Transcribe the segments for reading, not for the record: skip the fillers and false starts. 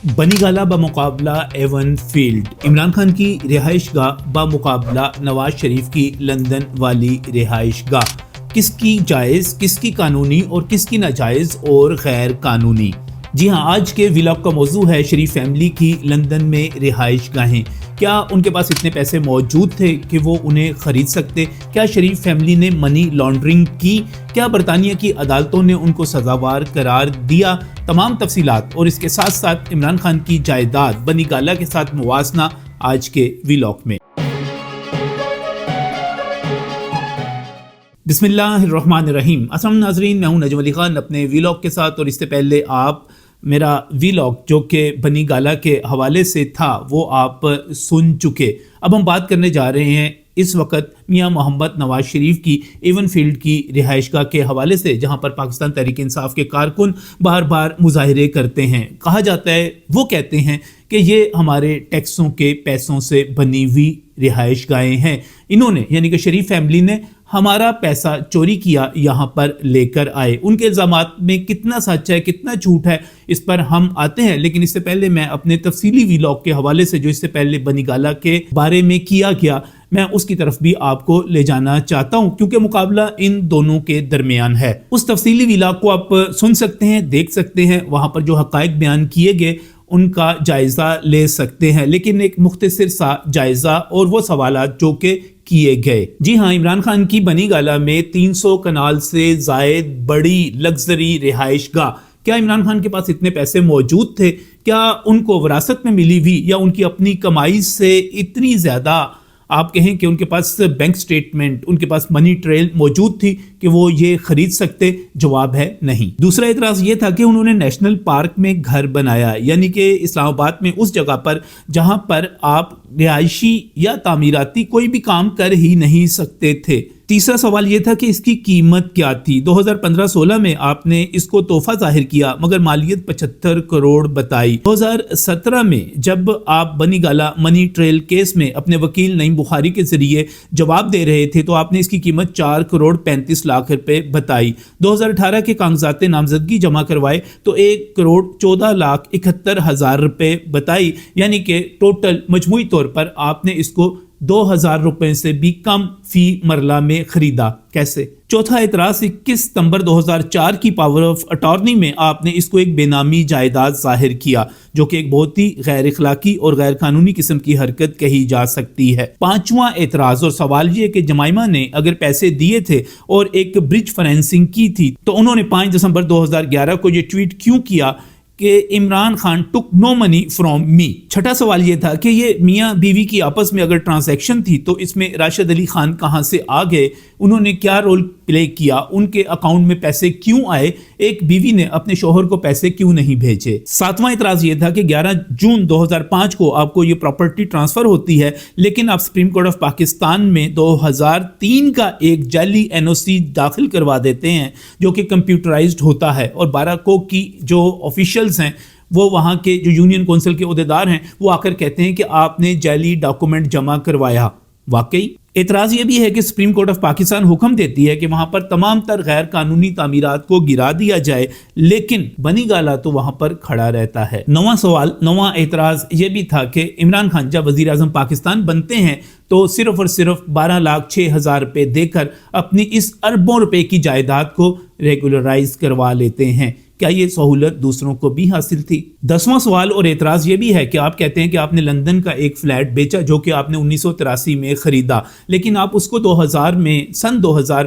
बनी गाला बमुकाबला Avon field. Imran Khan की रिहाइश गाह बमुकाबला नवाज शरीफ की लंदन वाली रिहाइश गाह। किसकी जायज़, किसकी कानूनी और किसकी नाजायज़ और गैर कानूनी। जी हाँ, आज के व्लॉग का मौजू है शरीफ फैमिली की लंदन में रिहाइश गाहें। क्या उनके पास इतने पैसे मौजूद थे कि वो उन्हें ख़रीद सकते? क्या शरीफ फैमिली ने मनी लॉन्ड्रिंग की? क्या बरतानिया की अदालतों ने उनको सज़ावार करार दिया? तमाम तफसीलात और इसके साथ साथ इमरान खान की जायदाद बनी गाला के साथ मुवाजना आज के व्लॉग में। बिस्मिल्लाहिर्रहमानिर्रहीम। अस्सलाम नाज़रीन, मैं हूं नजम अली खान अपने व्लॉग के साथ। और इससे पहले आप मेरा व्लॉग जो कि बनी गाला के हवाले से था वो आप सुन चुके। अब हम बात करने जा रहे हैं इस वक्त मियां मोहम्मद नवाज शरीफ की एवन फील्ड की रिहाइशगाह के हवाले से, जहां पर पाकिस्तान तहरीक इंसाफ के कारकुन बार बार मुजाहिरे करते हैं। कहा जाता है, वो कहते हैं कि ये हमारे टैक्सों के पैसों से बनी हुई रिहाइशगाहें हैं। इन्होंने यानी कि शरीफ फैमिली ने हमारा पैसा चोरी किया, यहाँ पर लेकर आए। उनके इल्ज़ामात में कितना सच है, कितना झूठ है, इस पर हम आते हैं। लेकिन इससे पहले मैं अपने तफसीली व्लॉग के हवाले से जो इससे पहले बनी गाला के बारे में किया गया, मैं उसकी तरफ भी आपको ले जाना चाहता हूं, क्योंकि मुकाबला इन दोनों के दरमियान है। उस तफसीली व्लॉग को आप सुन सकते हैं, देख सकते हैं। वहां पर जो हकायक बयान किए गए उनका जायजा ले सकते हैं, लेकिन एक मुख्तसर सा जायजा और वो सवालात जो कि किए गए। जी हाँ, इमरान खान की बनी गाला में 300 कनाल से जायद बड़ी लग्जरी रिहाइश गाह। क्या इमरान खान के पास इतने पैसे मौजूद थे? क्या उनको विरासत में मिली हुई या उनकी अपनी कमाई से इतनी ज्यादा आप कहें कि उनके पास बैंक स्टेटमेंट, उनके पास मनी ट्रेल मौजूद थी कि वो ये खरीद सकते? जवाब है नहीं। दूसरा एतराज ये था कि उन्होंने नेशनल पार्क में घर बनाया, यानी कि इस्लामाबाद में उस जगह पर जहां पर आप रिहायशी या तामीराती कोई भी काम कर ही नहीं सकते थे। तीसरा सवाल यह था कि इसकी कीमत क्या थी। 2015-16 में आपने इसको तोहफा जाहिर किया, मगर मालियत 75 करोड़ बताई। 2017 में जब आप बनी गाला मनी ट्रेल केस में अपने वकील नईम बुखारी के जरिए जवाब दे रहे थे तो आपने इसकी कीमत 4 करोड़ 35 लाख रुपए बताई। 2018 के कागजात नामजदगी जमा करवाए तो 1 करोड़ 14 लाख 71 हजार रुपए बताई, यानी कि टोटल मजमूई तौर पर आपने इसको 2000 रुपए से भी कम फी मरला में खरीदा। कैसे? चौथा एतराज, 21 सितंबर 2004 की पावर ऑफ अटॉर्नी में आपने इसको एक बेनामी जायदाद जाहिर किया, जो कि एक बहुत ही गैर इखलाकी और गैर कानूनी किस्म की हरकत कही जा सकती है। पांचवा एतराज और सवाल ये कि जमाइमा ने अगर पैसे दिए थे और एक ब्रिज फाइनेंसिंग की थी तो उन्होंने 5 दिसंबर 2011 को ये ट्वीट क्यों किया कि Imran Khan took no money from me. छठा सवाल यह था कि ये मियां बीवी की आपस में अगर ट्रांजैक्शन थी तो इसमें राशिद अली खान कहां से आ गए, उन्होंने क्या रोल प्ले किया, उनके अकाउंट में पैसे क्यों आए, एक बीवी ने अपने शोहर को पैसे क्यों नहीं भेजे। सातवां इतराज यह था कि 11 जून 2005 को आपको ये प्रॉपर्टी ट्रांसफर होती है, लेकिन आप सुप्रीम कोर्ट ऑफ पाकिस्तान में 2003 का एक जाली एनओसी दाखिल करवा देते हैं जो कि कंप्यूटराइज्ड होता है, और 12 को की जो ऑफिशियल्स हैं, वो वहाँ के जो यूनियन काउंसिल के अहदेदार हैं, वो आकर कहते हैं कि आपने जाली डॉक्यूमेंट जमा करवाया। वाकई एतराज़ ये भी है कि सुप्रीम कोर्ट ऑफ पाकिस्तान हुक्म देती है कि वहाँ पर तमाम तर गैर कानूनी तामीरात को गिरा दिया जाए, लेकिन बनी गाला तो वहाँ पर खड़ा रहता है। नौवां एतराज़ ये भी था कि इमरान खान जब वज़ीर आज़म पाकिस्तान बनते हैं तो सिर्फ और सिर्फ 12,06,000 रुपये देकर अपनी इस अरबों रुपए की जायदाद को रेगुलराइज करवा लेते हैं। क्या ये सहूलत दूसरों को भी हासिल थी? 10वां सवाल और एतराज़ ये भी है कि आप कहते हैं कि आपने लंदन का एक फ्लैट बेचा जो कि आपने 1983 में खरीदा, लेकिन आप उसको 2000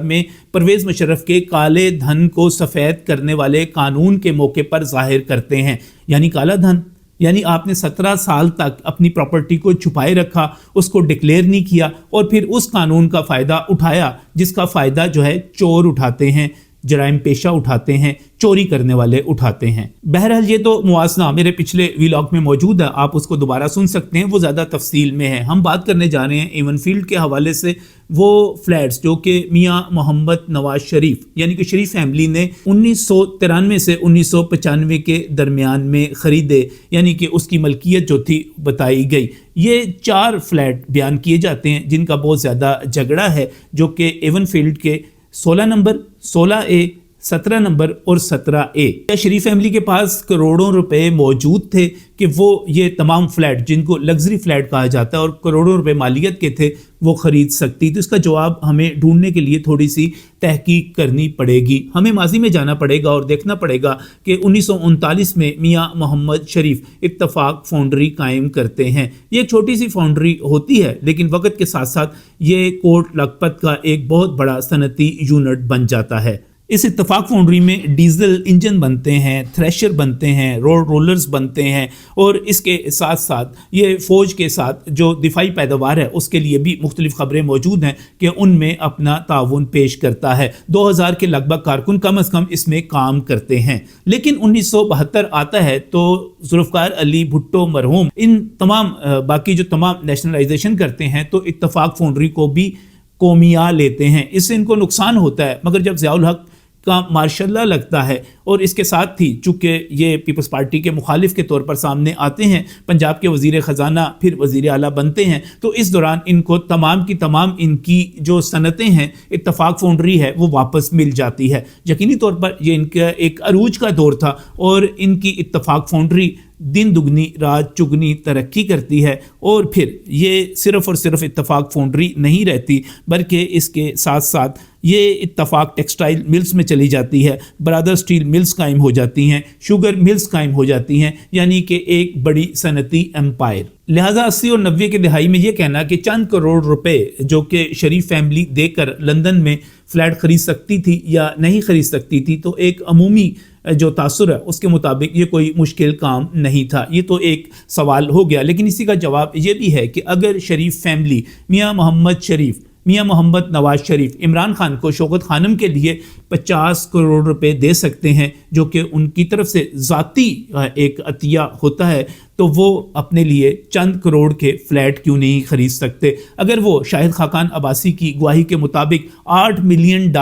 में परवेज मुशर्रफ के काले धन को सफ़ेद करने वाले कानून के मौके पर जाहिर करते हैं। यानी काला धन, यानी आपने 17 साल तक अपनी प्रॉपर्टी को छुपाए रखा, उसको डिक्लेयर नहीं किया और फिर उस कानून का फ़ायदा उठाया जिसका फ़ायदा जो है चोर उठाते हैं, जराइम पेशा उठाते हैं, चोरी करने वाले उठाते हैं। बहरहाल ये तो मुआसना मेरे पिछले व्लॉग में मौजूद है, आप उसको दोबारा सुन सकते हैं, वो ज़्यादा तफसील में है। हम बात करने जा रहे हैं एवन फील्ड के हवाले से वो फ्लैट्स जो कि मियां मोहम्मद नवाज शरीफ यानी कि शरीफ फैमिली ने 1993 से 1995 के दरमियान में ख़रीदे, यानी कि उसकी मलकियत जो थी बताई गई। ये 4 फ्लैट बयान किए जाते हैं जिनका बहुत ज़्यादा झगड़ा है, जो कि एवन फील्ड के 16 नंबर, 16A, 17 नंबर और 17A। क्या शरीफ फैमिली के पास करोड़ों रुपए मौजूद थे कि वो ये तमाम फ्लैट, जिनको लग्जरी फ्लैट कहा जाता है और करोड़ों रुपए मालियत के थे, वो खरीद सकती? तो इसका जवाब हमें ढूंढने के लिए थोड़ी सी तहकीक करनी पड़ेगी। हमें माजी में जाना पड़ेगा और देखना पड़ेगा कि 1939 में मियाँ मोहम्मद शरीफ इत्तफाक फाउंड्री कायम करते हैं। ये एक छोटी सी फाउंड्री होती है, लेकिन वक्त के साथ साथ ये कोट लखपत का एक बहुत बड़ा सनती यूनिट बन जाता है। इस इत्तफाक फाउंड्री में डीजल इंजन बनते हैं, थ्रेशर बनते हैं, रोड रोलर्स बनते हैं, और इसके साथ साथ ये फ़ौज के साथ जो दिफाई पैदावार है उसके लिए भी मुख्तलिफ खबरें मौजूद हैं कि उनमें अपना ताउन पेश करता है। 2000 के लगभग कारकुन कम अज़ कम इसमें काम करते हैं। लेकिन 1972 आता है तो जुल्फ़िकार अली भुट्टो मरहूम इन तमाम बाकी जो तमाम नेशनलाइजेशन करते हैं तो इत्तफाक फाउंड्री को भी कोमिया लेते हैं। इससे इनको नुकसान होता है, मगर जब ज़ियाउल हक का मार्शल्ला लगता है और इसके साथ ही चूँकि ये पीपल्स पार्टी के मुखालिफ के तौर पर सामने आते हैं, पंजाब के वज़ीर ख़जाना फिर वज़ीर आला बनते हैं, तो इस दौरान इनको तमाम की तमाम इनकी जो सनतें हैं, इत्तफाक फाउंड्री है, वो वापस मिल जाती है। यकीनी तौर पर ये इनका एक अरूज का दौर था और इनकी इत्तफाक फाउंड्री दिन दुगनी रात चुगनी तरक्की करती है। और फिर ये सिर्फ़ और सिर्फ इत्तफाक फाउंड्री नहीं रहती, बल्कि इसके साथ साथ ये इत्तफाक टेक्सटाइल मिल्स में चली जाती है, ब्रदर स्टील मिल्स कायम हो जाती हैं, शुगर मिल्स कायम हो जाती हैं, यानी कि एक बड़ी सनती एम्पायर। लिहाजा 80 और 90 की दहाई में ये कहना कि चंद करोड़ रुपए जो कि शरीफ फैमिली देकर लंदन में फ्लैट खरीद सकती थी या नहीं खरीद सकती थी, तो एक अमूमी जो तासुर है उसके मुताबिक ये कोई मुश्किल काम नहीं था। ये तो एक सवाल हो गया, लेकिन इसी का जवाब ये भी है कि अगर शरीफ फैमिली मियाँ मोहम्मद शरीफ, मियाँ मोहम्मद नवाज शरीफ इमरान खान को शौकत खानम के लिए 50 करोड़ रुपए दे सकते हैं, जो कि उनकी तरफ से ज़ाती एक अतिया होता है, तो वो अपने लिए चंद करोड़ के फ्लैट क्यों नहीं खरीद सकते? अगर वो शाहिद खाकान अब्बासी की गवाही के मुताबिक $8 मिलियन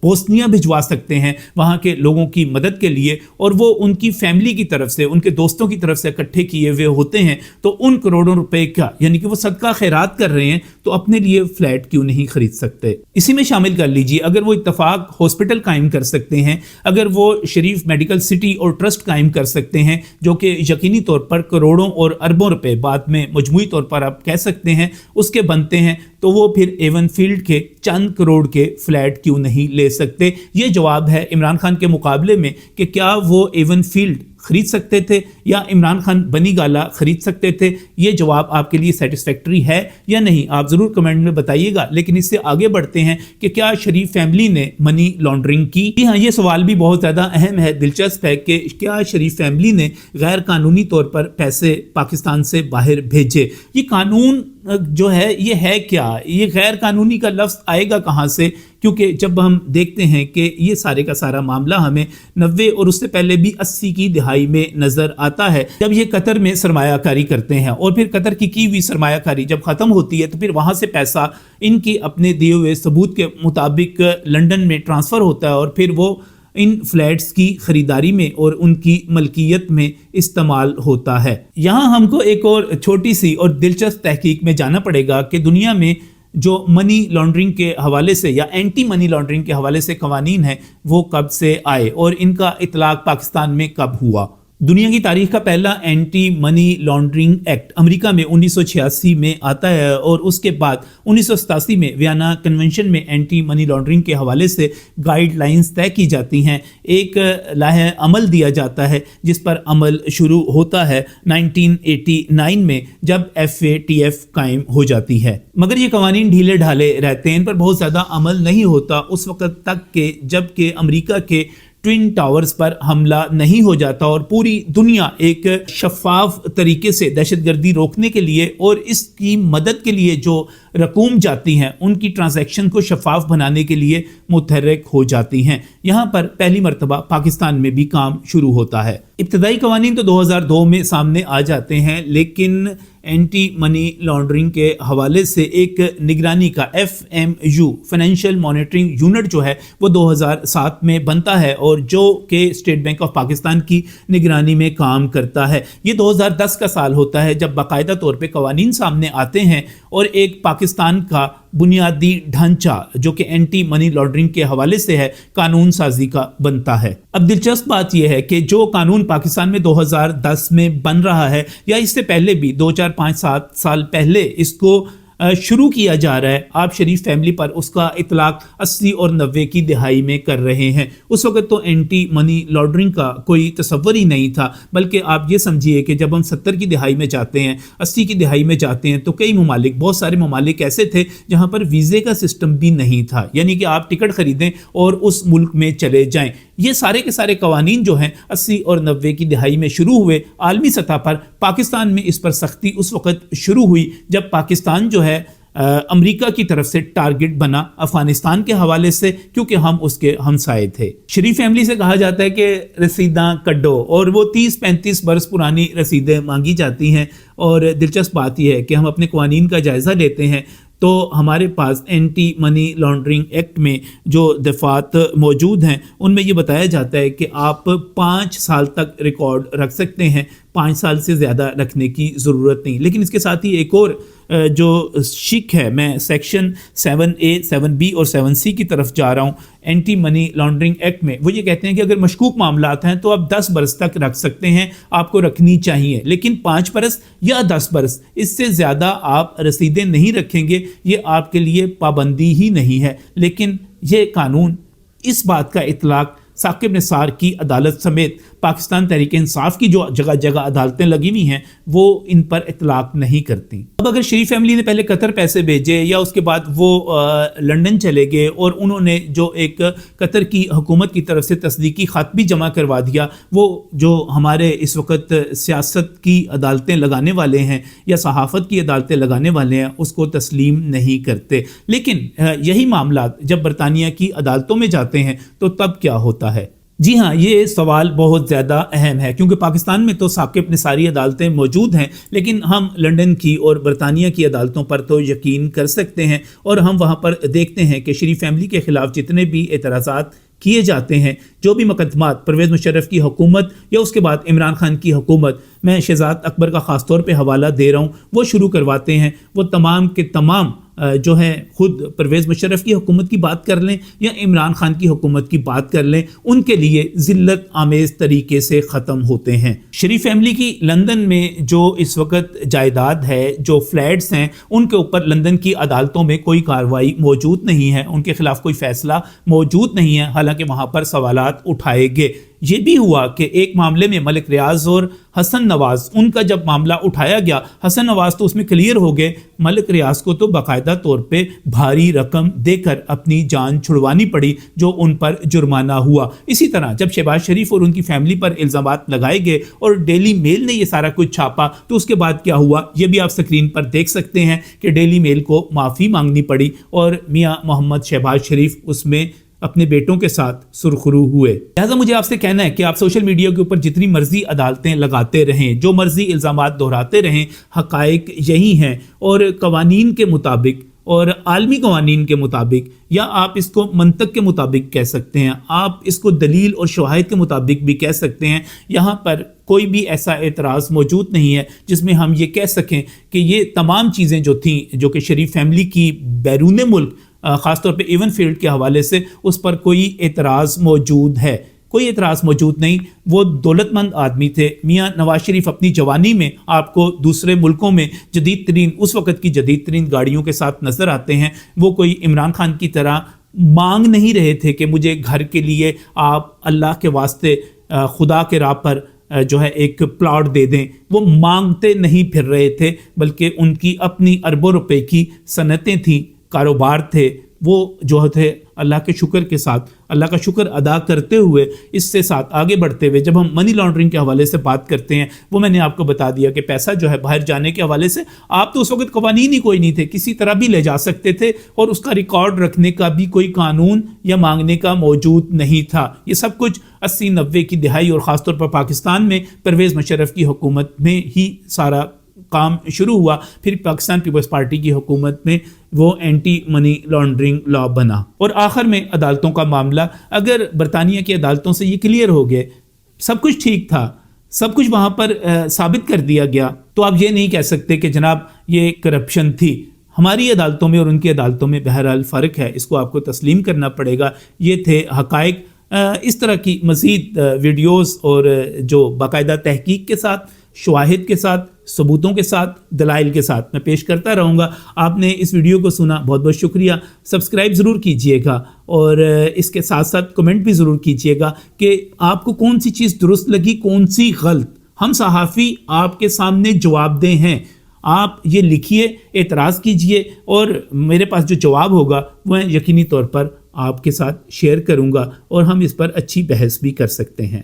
बोस्निया भिजवा सकते हैं वहाँ के लोगों की मदद के लिए, और वो उनकी फैमिली की तरफ से, उनके दोस्तों की तरफ से इकट्ठे किए हुए होते हैं, तो उन करोड़ों रुपए का यानी कि वो सदका खैरात कर रहे हैं, तो अपने लिए फ्लैट क्यों नहीं खरीद सकते? इसी में शामिल कर लीजिए, अगर वो इत्तफाक हॉस्पिटल कायम कर सकते हैं, अगर वो शरीफ मेडिकल सिटी और ट्रस्ट कायम कर सकते हैं, जो कि यकीनी तौर पर करोड़ों और अरबों रुपए बाद में मजमूई तौर पर आप कह सकते हैं उसके बनते हैं, तो वो फिर एवन फील्ड के चंद करोड़ के फ्लैट क्यों नहीं ले सकते? ये जवाब है इमरान खान के मुकाबले में कि क्या वो एवन फील्ड खरीद सकते थे या इमरान खान बनी गाला खरीद सकते थे। ये जवाब आपके लिए सेटिस्फैक्टरी है या नहीं, आप ज़रूर कमेंट में बताइएगा। लेकिन इससे आगे बढ़ते हैं कि क्या शरीफ फैमिली ने मनी लॉन्ड्रिंग की? जी हाँ, ये सवाल भी बहुत ज़्यादा अहम है, दिलचस्प है कि क्या शरीफ फैमिली ने गैर कानूनी तौर पर पैसे पाकिस्तान से बाहर भेजे? ये कानून जो है ये है क्या? ये गैर कानूनी का लफ्ज़ आएगा कहाँ से? क्योंकि जब हम देखते हैं कि ये सारे का सारा मामला हमें 90 और उससे पहले भी 80 की दिहाई में नज़र आता है, जब ये कतर में सरमायाकारी करते हैं, और फिर कतर की हुई सरमायाकारी जब ख़त्म होती है तो फिर वहाँ से पैसा इनकी अपने दिए हुए सबूत के मुताबिक लंदन में ट्रांसफ़र होता है, और फिर वो इन फ्लैट्स की खरीदारी में और उनकी मलकियत में इस्तेमाल होता है। यहाँ हमको एक और छोटी सी और दिलचस्प तहकीक में जाना पड़ेगा कि दुनिया में जो मनी लॉन्ड्रिंग के हवाले से या एंटी मनी लॉन्ड्रिंग के हवाले से कवानीन है वो कब से आए और इनका इतलाक पाकिस्तान में कब हुआ। दुनिया की तारीख का पहला anti money laundering act America में 1986 में आता है, और उसके बाद 1987 में वियना कन्वेंशन में एंटी मनी लॉन्ड्रिंग के हवाले से गाइडलाइंस तय की जाती हैं। एक लाहे अमल दिया जाता है जिस पर अमल शुरू होता है 1989 में, जब FATF कायम हो जाती है। मगर ये कवानीन ढीले ढाले रहते हैं, इन पर बहुत ज़्यादा अमल नहीं होता उस वक़्त तक के जब कि अमेरिका के ट्विन टावर्स पर हमला नहीं हो जाता और पूरी दुनिया एक शफाफ तरीके से दहशतगर्दी रोकने के लिए और इसकी मदद के लिए जो रकूम जाती हैं उनकी ट्रांजैक्शन को शफाफ बनाने के लिए मुतहर्रिक हो जाती हैं। यहाँ पर पहली मरतबा पाकिस्तान में भी काम शुरू होता है। इब्तदाई कवानीन तो 2002 में सामने आ जाते हैं, लेकिन एंटी मनी लॉन्ड्रिंग के हवाले से एक निगरानी का FMU फाइनेंशियल मॉनिटरिंग यूनिट जो है वो 2007 में बनता है और जो कि स्टेट बैंक ऑफ पाकिस्तान की निगरानी में काम करता है। ये 2010 का साल होता है जब बाकायदा तौर पे कवानीन सामने आते हैं और एक पाकिस्तान पाकिस्तान का बुनियादी ढांचा जो कि एंटी मनी लॉन्ड्रिंग के हवाले से है कानून साजी का बनता है। अब दिलचस्प बात यह है कि जो कानून पाकिस्तान में 2010 में बन रहा है या इससे पहले भी 2, 4, 5, 7 साल पहले इसको शुरू किया जा रहा है, आप शरीफ फैमिली पर उसका इतलाक 80 और 90 की दिहाई में कर रहे हैं। उस वक्त तो एंटी मनी लॉन्ड्रिंग का कोई तस्वर ही नहीं था, बल्कि आप ये समझिए कि जब हम 70 की दिहाई में जाते हैं, 80 की दिहाई में जाते हैं तो कई ममालिक, बहुत सारे ममालिक ऐसे थे जहाँ पर वीज़े का सिस्टम भी नहीं था, यानी कि आप टिकट ख़रीदें और उस मुल्क में चले जाएँ। ये सारे के सारे कवानीन जो हैं 80 और 90 की दिहाई में शुरू हुए आलमी सतह पर। पाकिस्तान में इस पर सख्ती उस वक्त शुरू हुई जब पाकिस्तान जो है अमेरिका की तरफ से टारगेट बना अफगानिस्तान के हवाले से, क्योंकि हम उसके हमसाए थे। शरीफ फैमिली से कहा जाता है कि रसीदां कड्डो, और वो 30-35 बरस पुरानी रसीदें मांगी जाती हैं। और दिलचस्प बात यह है कि हम अपने कवानीन का जायज़ा लेते हैं तो हमारे पास एंटी मनी लॉन्ड्रिंग एक्ट में जो दफ़ात मौजूद हैं उनमें ये बताया जाता है कि आप 5 साल तक रिकॉर्ड रख सकते हैं, 5 साल से ज़्यादा रखने की ज़रूरत नहीं। लेकिन इसके साथ ही एक और जो शिक है, मैं सेक्शन 7A, 7B और 7C की तरफ जा रहा हूँ एंटी मनी लॉन्ड्रिंग एक्ट में। वो ये कहते हैं कि अगर मशकूक मामलात हैं तो आप 10 बरस तक रख सकते हैं, आपको रखनी चाहिए, लेकिन 5 बरस या 10 बरस इससे ज़्यादा आप रसीदें नहीं रखेंगे, ये आपके लिए पाबंदी ही नहीं है। लेकिन ये कानून इस बात का इतलाक साकिब निसार की अदालत समेत पाकिस्तान तहरीक इंसाफ की जो जगह जगह अदालतें लगी हुई हैं वो इन पर इतलाक नहीं करती। अब अगर शरीफ फैमिली ने पहले कतर पैसे भेजे या उसके बाद वो लंदन चले गए और उन्होंने जो एक कतर की हुकूमत की तरफ से तस्दीकी ख़त भी जमा करवा दिया, वो जो हमारे इस वक्त सियासत की अदालतें लगाने वाले हैं या सहाफ़त की अदालतें लगाने वाले हैं उसको तस्लीम नहीं करते। लेकिन यही मामला जब बरतानिया की अदालतों में जाते हैं तो तब क्या होता है? जी हाँ, ये सवाल बहुत ज़्यादा अहम है, क्योंकि पाकिस्तान में तो साकिब निसारी अदालतें मौजूद हैं, लेकिन हम लंदन की और बरतानिया की अदालतों पर तो यकीन कर सकते हैं। और हम वहाँ पर देखते हैं कि शरीफ फैमिली के ख़िलाफ़ जितने भी एतराज़ात किए जाते हैं, जो भी मुकदमात परवेज़ मुशर्रफ की हुकूमत या उसके बाद इमरान खान की हुकूमत, मैं शहजाद अकबर का ख़ास तौर पे हवाला दे रहा हूँ, वो शुरू करवाते हैं, वो तमाम के तमाम जो है खुद परवेज़ मुशर्रफ की हुकूमत की बात कर लें या इमरान खान की हुकूमत की बात कर लें, उनके लिए ज़िल्लत आमेज़ तरीके से ख़त्म होते हैं। शरीफ फैमिली की लंदन में जो इस वक्त जायदाद है, जो फ्लैट्स हैं, उनके ऊपर लंदन की अदालतों में कोई कार्रवाई मौजूद नहीं है, उनके खिलाफ कोई फ़ैसला मौजूद नहीं है, हालांकि वहाँ पर सवालात उठाए गए। ये भी हुआ कि एक मामले में मलिक रियाज और हसन नवाज, उनका जब मामला उठाया गया, हसन नवाज तो उसमें क्लियर हो गए, मलिक रियाज को तो बाकायदा तौर पे भारी रकम देकर अपनी जान छुड़वानी पड़ी, जो उन पर जुर्माना हुआ। इसी तरह जब शहबाज शरीफ और उनकी फैमिली पर इल्ज़ामात लगाए गए और डेली मेल ने ये सारा कुछ छापा, तो उसके बाद क्या हुआ ये भी आप स्क्रीन पर देख सकते हैं कि डेली मेल को माफ़ी मांगनी पड़ी और मियाँ मोहम्मद शहबाज शरीफ उसमें अपने बेटों के साथ सुरखरू हुए। लिहाजा मुझे आपसे कहना है कि आप सोशल मीडिया के ऊपर जितनी मर्जी अदालतें लगाते रहें, जो मर्जी इल्ज़ामात दोहराते रहें, हक़ाइक़ यही हैं। और कवानीन के मुताबिक और आलमी कवानीन के मुताबिक, या आप इसको मंतक के मुताबिक कह सकते हैं, आप इसको दलील और शवाहिद के मुताबिक भी कह सकते हैं, यहाँ पर कोई भी ऐसा एतराज़ मौजूद नहीं है जिसमें हम ये कह सकें कि ये तमाम चीज़ें जो थीं, जो कि शरीफ फैमिली की बैरून मुल्क ख़ासतौर पे इवन फील्ड के हवाले से, उस पर कोई एतराज़ मौजूद है। कोई एतराज़ मौजूद नहीं। वो दौलतमंद आदमी थे। मियाँ नवाज शरीफ अपनी जवानी में आपको दूसरे मुल्कों में जदीद तरीन, उस वक़्त की जदीद तरीन गाड़ियों के साथ नज़र आते हैं। वो कोई इमरान खान की तरह मांग नहीं रहे थे कि मुझे घर के लिए आप अल्लाह के वास्ते खुदा के राह पर जो है एक प्लॉट दे दें। वो मांगते नहीं फिर रहे थे, बल्कि उनकी अपनी अरबों रुपए की सनतें थीं, कारोबार थे। वो जो थे अल्लाह के शुक्र के साथ, अल्लाह का शुक्र अदा करते हुए, इससे साथ आगे बढ़ते हुए, जब हम मनी लॉन्ड्रिंग के हवाले से बात करते हैं, वो मैंने आपको बता दिया कि पैसा जो है बाहर जाने के हवाले से आप तो उस वक्त कवानीन ही कोई नहीं थे, किसी तरह भी ले जा सकते थे और उसका रिकॉर्ड रखने का भी कोई कानून या मांगने का मौजूद नहीं था। ये सब कुछ 80-90 की दिहाई और ख़ासतौर पर पाकिस्तान में परवेज़ मुशर्रफ की हुकूमत में ही सारा काम शुरू हुआ। फिर पाकिस्तान पीपल्स पार्टी की हुकूमत में वो एंटी मनी लॉन्ड्रिंग लॉ बना और आखिर में अदालतों का मामला। अगर बरतानिया की अदालतों से ये क्लियर हो गए, सब कुछ ठीक था, सब कुछ वहाँ पर साबित कर दिया गया, तो आप ये नहीं कह सकते कि जनाब ये करप्शन थी। ہماری عدالتوں میں اور ان کی عدالتوں میں بہرحال فرق ہے، اس کو آپ کو تسلیم کرنا پڑے گا۔ یہ تھے حقائق۔ اس طرح کی مزید ویڈیوز اور جو باقاعدہ تحقیق کے ساتھ، شواہد کے ساتھ، ثبوتوں کے ساتھ، دلائل کے ساتھ میں پیش کرتا رہوں گا۔ آپ نے اس ویڈیو کو سنا، بہت بہت شکریہ۔ سبسکرائب ضرور کیجئے گا اور اس کے ساتھ ساتھ کمنٹ بھی ضرور کیجئے گا کہ آپ کو کون سی چیز درست لگی، کون سی غلط۔ ہم صحافی آپ کے سامنے جواب دہ ہیں، آپ یہ لکھیے، اعتراض کیجئے اور میرے پاس جو جواب ہوگا وہ یقینی طور پر آپ کے ساتھ شیئر کروں گا اور ہم اس پر اچھی بحث بھی کر سکتے ہیں۔